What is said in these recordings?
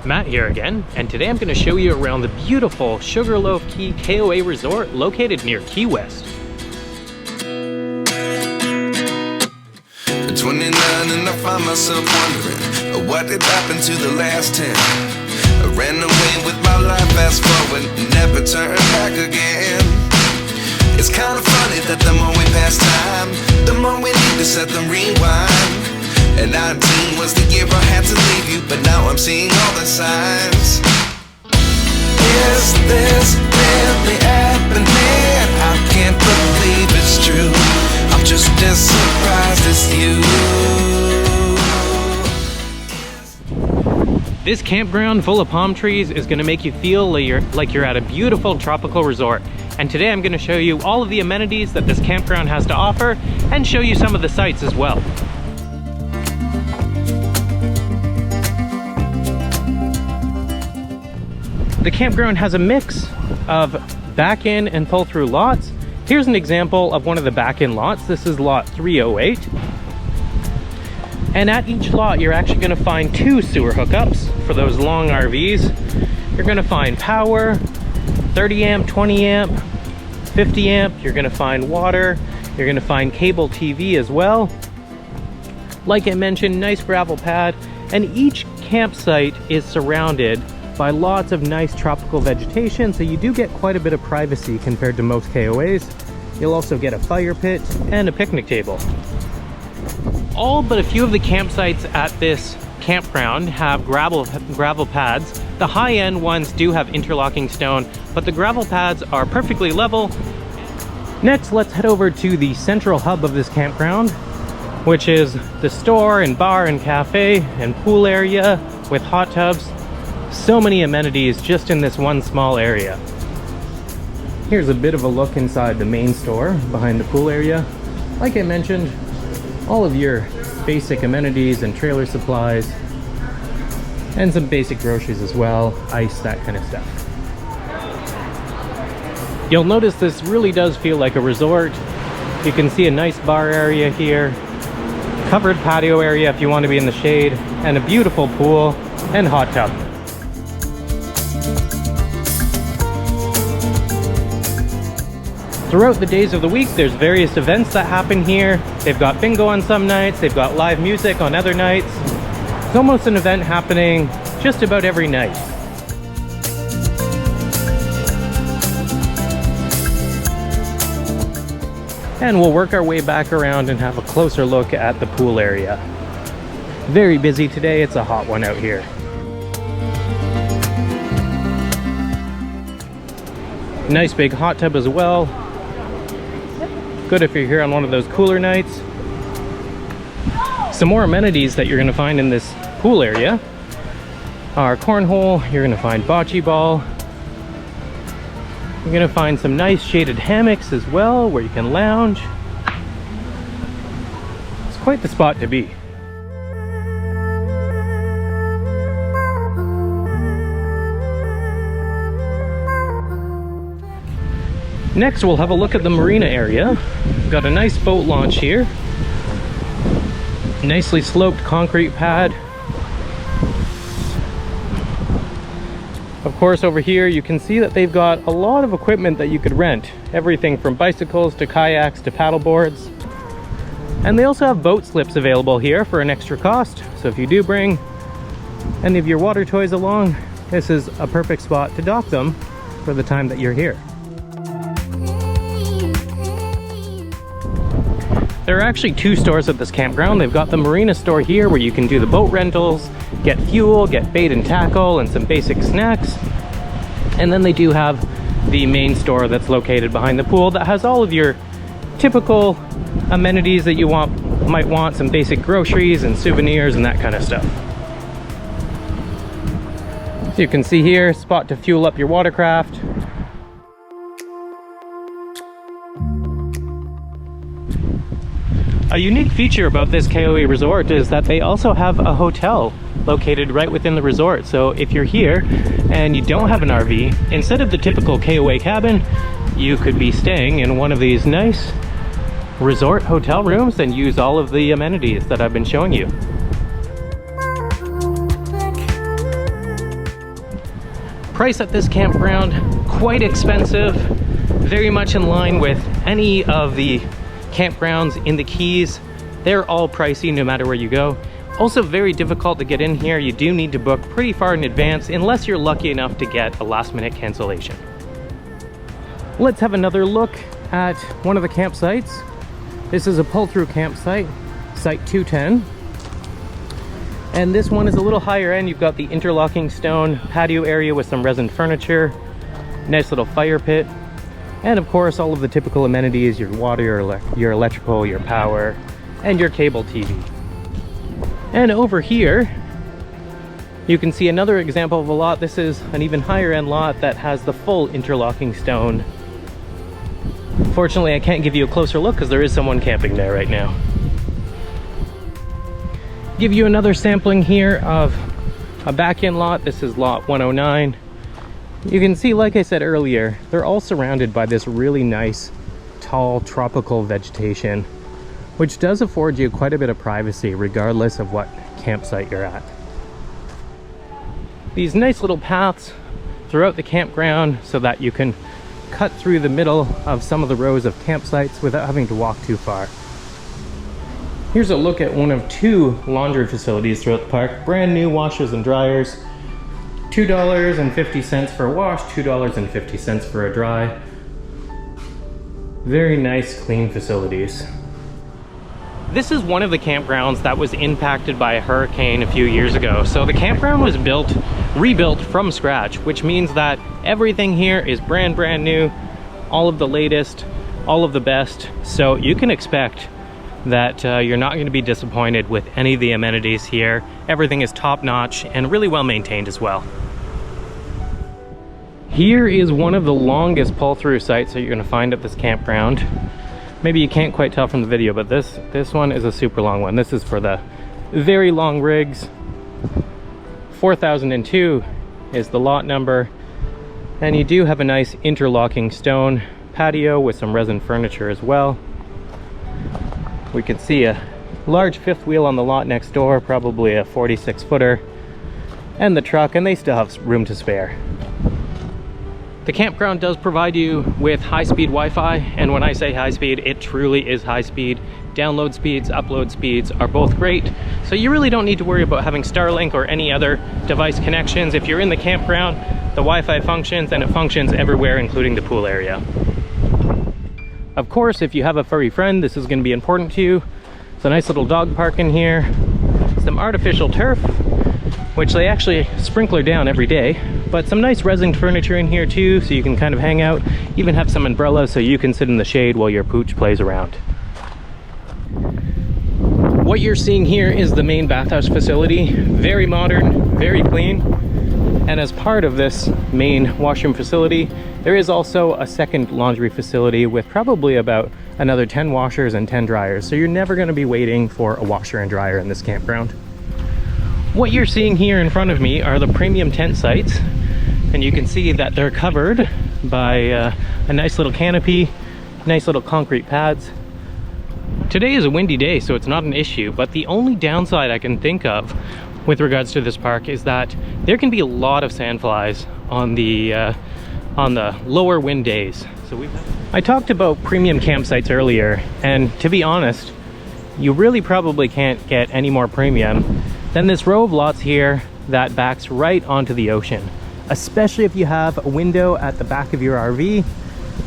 Matt here again, and today I'm going to show you around the beautiful Sugarloaf Key KOA Resort located near Key West. At 29 and I find myself wondering what did happen to the last 10. I ran away with my life, fast forward, never turn back again. It's kind of funny that the more we pass time, the more we need to set them rewind. And 19 was the year I had to leave you, but now I'm seeing all the signs. Is this really happening? I can't believe it's true. I'm just as surprised as you. This campground full of palm trees is going to make you feel like you're at a beautiful tropical resort. And today I'm going to show you all of the amenities that this campground has to offer and show you some of the sights as well. The campground has a mix of back-in and pull-through lots. Here's an example of one of the back-in lots. This is lot 308. And at each lot, you're actually going to find 2 sewer hookups for those long RVs. You're going to find power, 30 amp, 20 amp, 50 amp. You're going to find water. You're going to find cable TV as well. Like I mentioned, nice gravel pad. And each campsite is surrounded by lots of nice tropical vegetation, so you do get quite a bit of privacy compared to most KOAs. You'll also get a fire pit and a picnic table. All but a few of the campsites at this campground have gravel pads. The high-end ones do have interlocking stone, but the gravel pads are perfectly level. Next, let's head over to the central hub of this campground, which is the store and bar and cafe and pool area with hot tubs. So many amenities just in this one small area. Here's a bit of a look inside the main store behind the pool area. Like I mentioned, all of your basic amenities and trailer supplies and some basic groceries as well, ice, that kind of stuff. You'll notice this really does feel like a resort. You can see a nice bar area here, covered patio area if you want to be in the shade, and a beautiful pool and hot tub. Throughout the days of the week, there's various events that happen here. They've got bingo on some nights, they've got live music on other nights. It's almost an event happening just about every night. And we'll work our way back around and have a closer look at the pool area. Very busy today, it's a hot one out here. Nice big hot tub as well. Good if you're here on one of those cooler nights. Some more amenities that you're going to find in this pool area are cornhole. You're going to find bocce ball. You're going to find some nice shaded hammocks as well where you can lounge. It's quite the spot to be. Next, we'll have a look at the Marina area. We've got a nice boat launch here. Nicely sloped concrete pad. Of course, over here you can see that they've got a lot of equipment that you could rent. Everything from bicycles to kayaks to paddleboards. And they also have boat slips available here for an extra cost. So if you do bring any of your water toys along, this is a perfect spot to dock them for the time that you're here. There are actually 2 stores at this campground. They've got the Marina store here where you can do the boat rentals, get fuel, get bait and tackle, and some basic snacks. And then they do have the main store that's located behind the pool that has all of your typical amenities that you might want, some basic groceries and souvenirs and that kind of stuff. So you can see here, spot to fuel up your watercraft. A unique feature about this KOA resort is that they also have a hotel located right within the resort. So if you're here and you don't have an RV, instead of the typical KOA cabin, you could be staying in one of these nice resort hotel rooms and use all of the amenities that I've been showing you. price at this campground, quite expensive, very much in line with any of the campgrounds in the Keys. They're all pricey no matter where you go. Also very difficult to get in here. You do need to book pretty far in advance unless you're lucky enough to get a last minute cancellation. Let's have another look at one of the campsites. This is a pull-through campsite, site 210. And this one is a little higher end. You've got the interlocking stone patio area with some resin furniture, nice little fire pit, and of course all of the typical amenities, your water, your electrical, your power, and your cable TV. And over here, you can see another example of a lot. This is an even higher end lot that has the full interlocking stone. Fortunately, I can't give you a closer look because there is someone camping there right now. Give you another sampling here of a back-end lot. This is lot 109. You can see, like I said earlier, they're all surrounded by this really nice, tall, tropical vegetation, which does afford you quite a bit of privacy regardless of what campsite you're at. These nice little paths throughout the campground so that you can cut through the middle of some of the rows of campsites without having to walk too far. Here's a look at one of 2 laundry facilities throughout the park. Brand new washers and dryers. $2.50 for a wash, $2.50 for a dry. Very nice, clean facilities. This is one of the campgrounds that was impacted by a hurricane a few years ago. So the campground was rebuilt from scratch, which means that everything here is brand new, all of the latest, all of the best. So you can expect that you're not going to be disappointed with any of the amenities here. Everything is top notch and really well maintained as well. Here is one of the longest pull-through sites that you're going to find at this campground. Maybe you can't quite tell from the video, but this one is a super long one. This is for the very long rigs. 4002 is the lot number. And you do have a nice interlocking stone patio with some resin furniture as well. We can see a large 5th wheel on the lot next door, probably a 46-footer, and the truck, and they still have room to spare. The campground does provide you with high-speed Wi-Fi, and when I say high-speed, it truly is high-speed. Download speeds, upload speeds are both great, so you really don't need to worry about having Starlink or any other device connections. If you're in the campground, the Wi-Fi functions, and it functions everywhere, including the pool area. Of course, if you have a furry friend, this is going to be important to you. It's a nice little dog park in here, some artificial turf, which they actually sprinkler down every day, but some nice resin furniture in here too, so you can kind of hang out, even have some umbrellas so you can sit in the shade while your pooch plays around. What you're seeing here is the main bathhouse facility. Very modern, very clean, and as part of this main washroom facility, there is also a second laundry facility with probably about another 10 washers and 10 dryers, so you're never going to be waiting for a washer and dryer in this campground. What you're seeing here in front of me are the premium tent sites, and you can see that they're covered by a nice little canopy, nice little concrete pads. Today is a windy day, so it's not an issue, but the only downside I can think of with regards to this park is that there can be a lot of sandflies on the lower wind days. So I talked about premium campsites earlier, and to be honest, you really probably can't get any more premium than this row of lots here that backs right onto the ocean. Especially if you have a window at the back of your RV,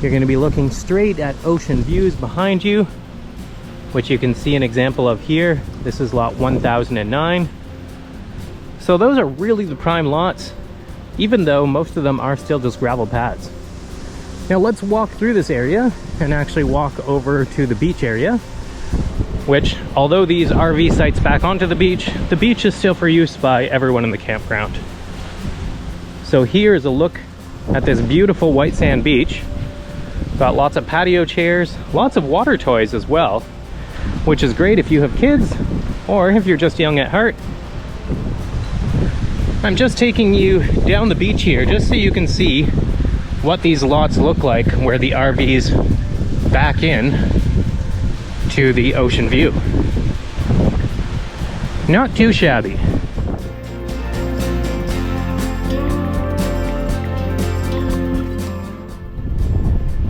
you're going to be looking straight at ocean views behind you, which you can see an example of here. This is lot 1009. So those are really the prime lots, even though most of them are still just gravel pads. Now let's walk through this area and actually walk over to the beach area, which, although these RV sites back onto the beach is still for use by everyone in the campground. So here is a look at this beautiful white sand beach. Got lots of patio chairs, lots of water toys as well, which is great if you have kids or if you're just young at heart. I'm just taking you down the beach here just so you can see what these lots look like where the RVs back in to the ocean view. Not too shabby.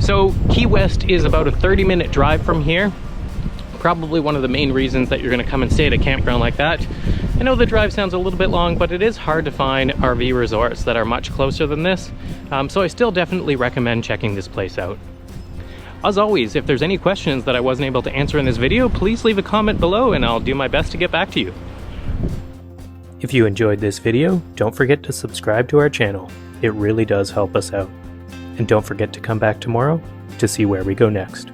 So Key West is about a 30-minute drive from here. Probably one of the main reasons that you're gonna come and stay at a campground like that. I know the drive sounds a little bit long, but it is hard to find RV resorts that are much closer than this. So I still definitely recommend checking this place out. As always, if there's any questions that I wasn't able to answer in this video, please leave a comment below and I'll do my best to get back to you. If you enjoyed this video, don't forget to subscribe to our channel. It really does help us out. And don't forget to come back tomorrow to see where we go next.